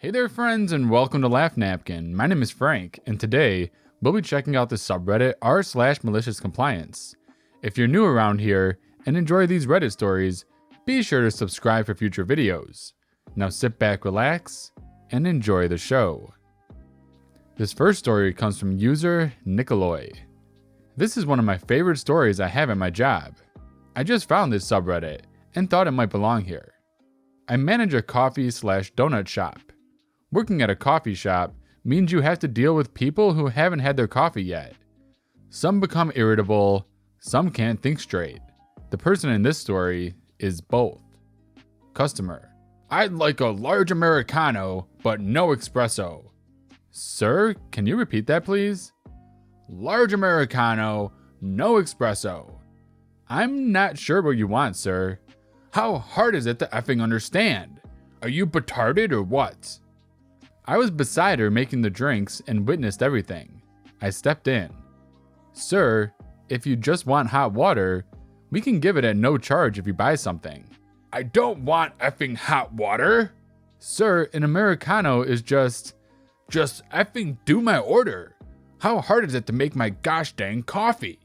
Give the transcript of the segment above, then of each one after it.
Hey there friends, and welcome to Laugh Napkin. My name is Frank, and today we'll be checking out the subreddit r/MaliciousCompliance. If you're new around here and enjoy these Reddit stories, be sure to subscribe for future videos. Now sit back, relax, and enjoy the show. This first story comes from user Nikoloi. This is one of my favorite stories I have at my job. I just found this subreddit and thought it might belong here. I manage a coffee/donut shop. Working at a coffee shop means you have to deal with people who haven't had their coffee yet. Some become irritable, some can't think straight. The person in this story is both. Customer: I'd like a large Americano, but no espresso. Sir, can you repeat that please? Large Americano, no espresso. I'm not sure what you want, sir. How hard is it to effing understand? Are you retarded or what? I was beside her making the drinks and witnessed everything. I stepped in. Sir, if you just want hot water, we can give it at no charge if you buy something. I don't want effing hot water. Sir, an Americano is just effing do my order. How hard is it to make my gosh dang coffee?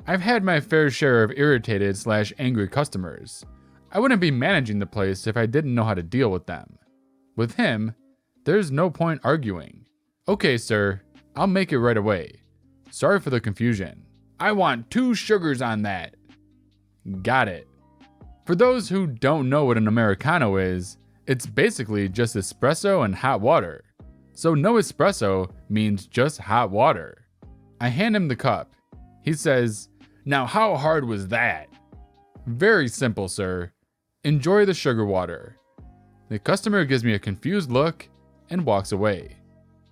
I've had my fair share of irritated/angry customers. I wouldn't be managing the place if I didn't know how to deal with them. With him, there's no point arguing. Okay, sir, I'll make it right away. Sorry for the confusion. I want 2 sugars on that. Got it. For those who don't know what an Americano is, it's basically just espresso and hot water. So no espresso means just hot water. I hand him the cup. He says, now how hard was that? Very simple, sir. Enjoy the sugar water. The customer gives me a confused look and walks away.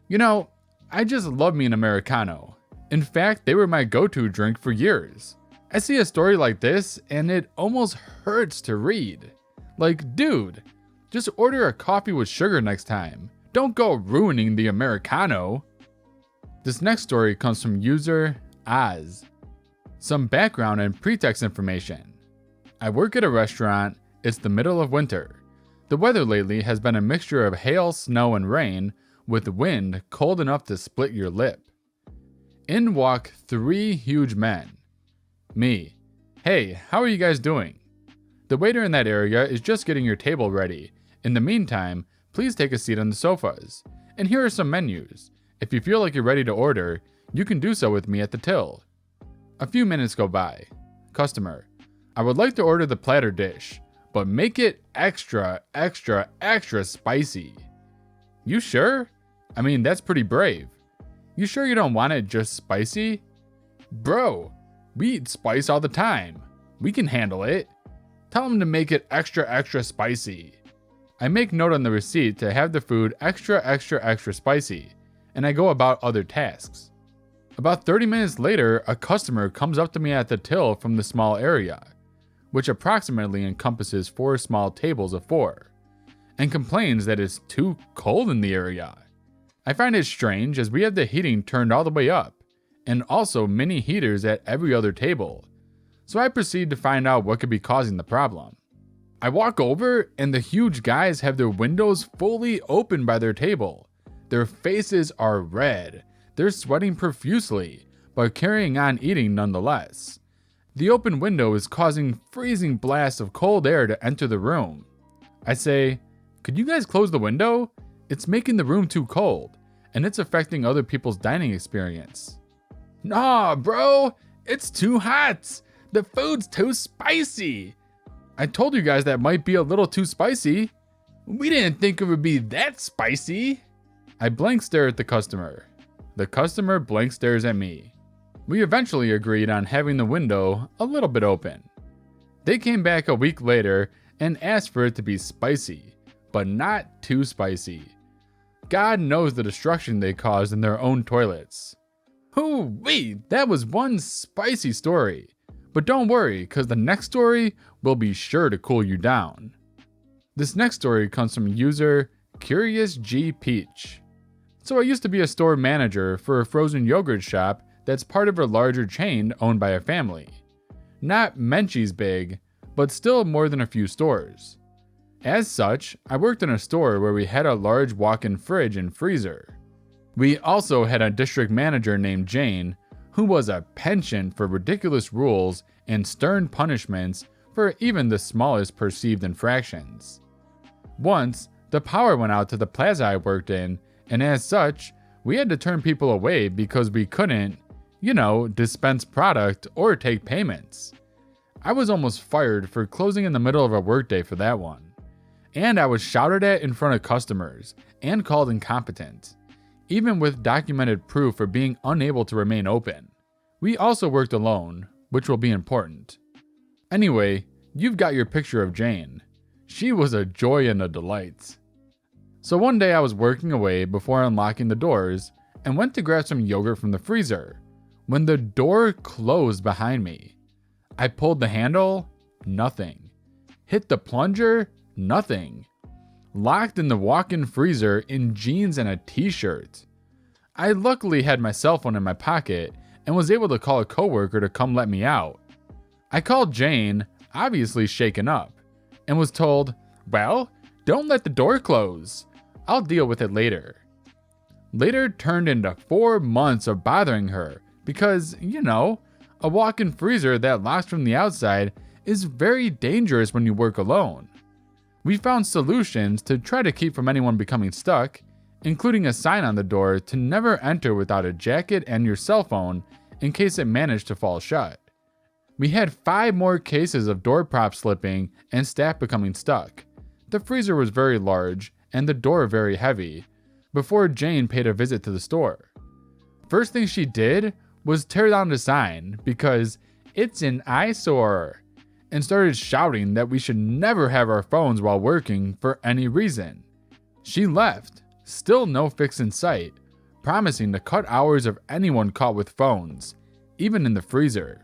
You know, I just love me an Americano. In fact, they were my go-to drink for years. I see a story like this and it almost hurts to read. Like, dude, just order a coffee with sugar next time. Don't go ruining the Americano. This next story comes from user Oz. Some background and pretext information. I work at a restaurant. It's the middle of winter. The weather lately has been a mixture of hail, snow, and rain, with wind cold enough to split your lip. In walk 3 huge men. Me. Hey, how are you guys doing? The waiter in that area is just getting your table ready. In the meantime, please take a seat on the sofas. And here are some menus. If you feel like you're ready to order, you can do so with me at the till. A few minutes go by. Customer: I would like to order the platter dish, but make it extra spicy. You sure? I mean, that's pretty brave. You sure you don't want it just spicy? Bro, we eat spice all the time. We can handle it. Tell them to make it extra spicy. I make note on the receipt to have the food extra spicy, and I go about other tasks. About 30 minutes later, a customer comes up to me at the till from the small area, which approximately encompasses 4 small tables of 4, and complains that it's too cold in the area. I find it strange as we have the heating turned all the way up, and also mini heaters at every other table, so I proceed to find out what could be causing the problem. I walk over and the huge guys have their windows fully open by their table. Their faces are red, they're sweating profusely, but carrying on eating nonetheless. The open window is causing freezing blasts of cold air to enter the room. I say, could you guys close the window? It's making the room too cold, and it's affecting other people's dining experience. Nah, bro, it's too hot. The food's too spicy. I told you guys that might be a little too spicy. We didn't think it would be that spicy. I blank stare at the customer. The customer blank stares at me. We eventually agreed on having the window a little bit open. They came back a week later and asked for it to be spicy, but not too spicy. God knows the destruction they caused in their own toilets. Hoo-wee, that was one spicy story. But don't worry, because the next story will be sure to cool you down. This next story comes from user Curious G Peach. So I used to be a store manager for a frozen yogurt shop that's part of a larger chain owned by a family. Not Menchie's big, but still more than a few stores. As such, I worked in a store where we had a large walk-in fridge and freezer. We also had a district manager named Jane, who was a penchant for ridiculous rules and stern punishments for even the smallest perceived infractions. Once, the power went out to the plaza I worked in, and as such, we had to turn people away because we couldn't, dispense product or take payments. I was almost fired for closing in the middle of a workday for that one. And I was shouted at in front of customers and called incompetent, even with documented proof for being unable to remain open. We also worked alone, which will be important. Anyway, you've got your picture of Jane. She was a joy and a delight. So one day I was working away before unlocking the doors and went to grab some yogurt from the freezer when the door closed behind me. I pulled the handle, nothing. Hit the plunger, nothing. Locked in the walk-in freezer in jeans and a t-shirt. I luckily had my cell phone in my pocket and was able to call a coworker to come let me out. I called Jane, obviously shaken up, and was told, "Well, don't let the door close. I'll deal with it later." Later turned into 4 months of bothering her because, a walk-in freezer that locks from the outside is very dangerous when you work alone. We found solutions to try to keep from anyone becoming stuck, including a sign on the door to never enter without a jacket and your cell phone in case it managed to fall shut. We had 5 more cases of door props slipping and staff becoming stuck. The freezer was very large and the door very heavy before Jane paid a visit to the store. First thing she did was tear down the sign because it's an eyesore and started shouting that we should never have our phones while working for any reason. She left, still no fix in sight, promising to cut hours of anyone caught with phones, even in the freezer.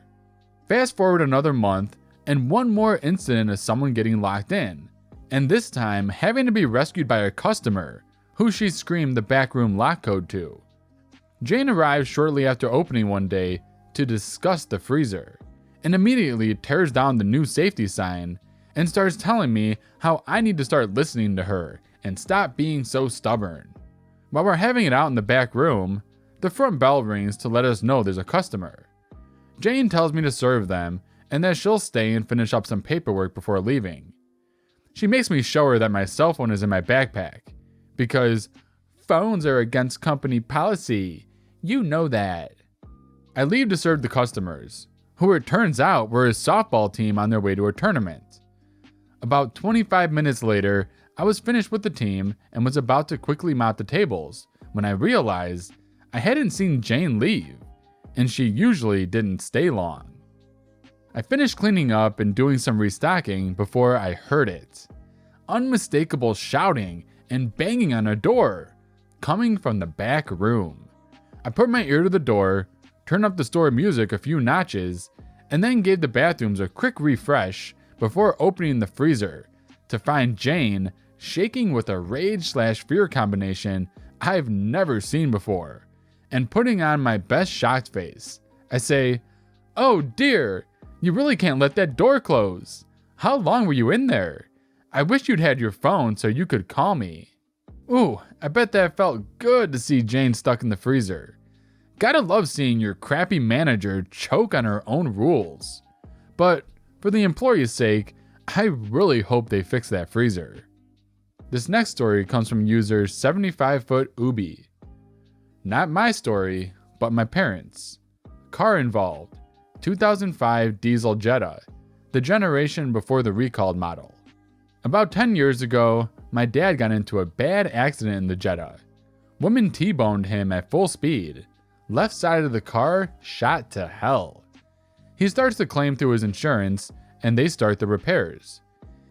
Fast forward another month, and one more incident of someone getting locked in, and this time having to be rescued by a customer, who she screamed the backroom lock code to. Jane arrives shortly after opening one day to discuss the freezer, and immediately tears down the new safety sign and starts telling me how I need to start listening to her and stop being so stubborn. While we're having it out in the back room, the front bell rings to let us know there's a customer. Jane tells me to serve them and that she'll stay and finish up some paperwork before leaving. She makes me show her that my cell phone is in my backpack, because phones are against company policy. You know that. I leave to serve the customers, who it turns out were a softball team on their way to a tournament. About 25 minutes later, I was finished with the team and was about to quickly mop the tables when I realized I hadn't seen Jane leave, and she usually didn't stay long. I finished cleaning up and doing some restocking before I heard it. Unmistakable shouting and banging on a door, coming from the back room. I put my ear to the door, turned up the store music a few notches, and then gave the bathrooms a quick refresh before opening the freezer to find Jane shaking with a rage/fear combination I've never seen before, and putting on my best shocked face. I say, "Oh dear, you really can't let that door close. How long were you in there? I wish you'd had your phone so you could call me." Ooh, I bet that felt good to see Jane stuck in the freezer. Gotta love seeing your crappy manager choke on her own rules. But for the employee's sake, I really hope they fix that freezer. This next story comes from user 75foot Ubi. Not my story, but my parents. Car involved. 2005 diesel Jetta, the generation before the recalled model. About 10 years ago, my dad got into a bad accident in the Jetta. Woman T-boned him at full speed. Left side of the car shot to hell. He starts the claim through his insurance, and they start the repairs.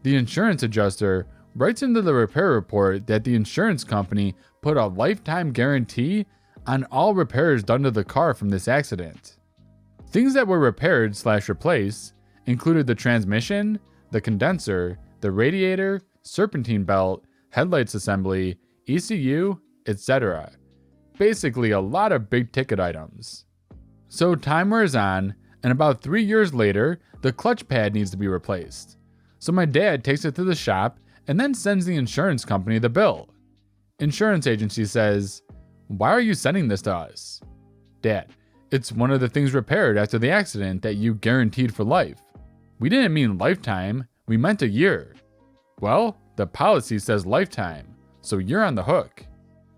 The insurance adjuster writes into the repair report that the insurance company put a lifetime guarantee on all repairs done to the car from this accident. Things that were repaired/replaced included the transmission, the condenser, the radiator, serpentine belt, headlights assembly, ECU, etc. Basically a lot of big ticket items. So time wears on, and about 3 years later, the clutch pad needs to be replaced. So my dad takes it to the shop and then sends the insurance company the bill. Insurance agency says, "Why are you sending this to us?" "Dad, it's one of the things repaired after the accident that you guaranteed for life." "We didn't mean lifetime, we meant a year." "Well, the policy says lifetime, so you're on the hook."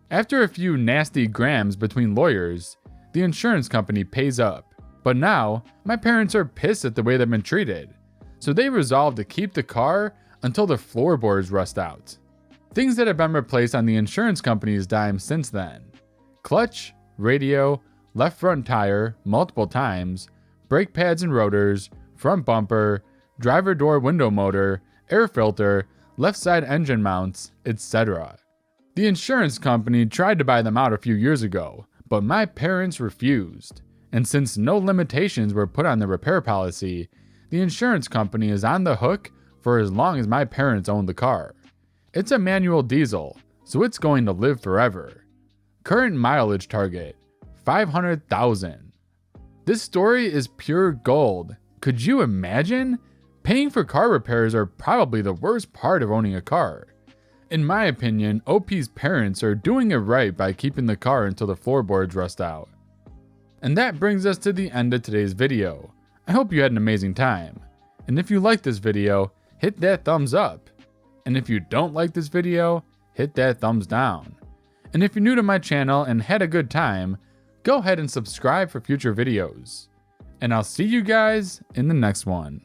After a few nasty grams between lawyers, the insurance company pays up. But now, my parents are pissed at the way they've been treated, so they resolve to keep the car until the floorboards rust out. Things that have been replaced on the insurance company's dime since then: clutch, radio, left front tire multiple times, brake pads and rotors, front bumper, driver door window motor, air filter, left side engine mounts, etc. The insurance company tried to buy them out a few years ago, but my parents refused. And since no limitations were put on the repair policy, the insurance company is on the hook for as long as my parents own the car. It's a manual diesel, so it's going to live forever. Current mileage target, 500,000. This story is pure gold. Could you imagine? Paying for car repairs are probably the worst part of owning a car. In my opinion, OP's parents are doing it right by keeping the car until the floorboards rust out. And that brings us to the end of today's video. I hope you had an amazing time. And if you liked this video, hit that thumbs up. And if you don't like this video, hit that thumbs down. And if you're new to my channel and had a good time, go ahead and subscribe for future videos. And I'll see you guys in the next one.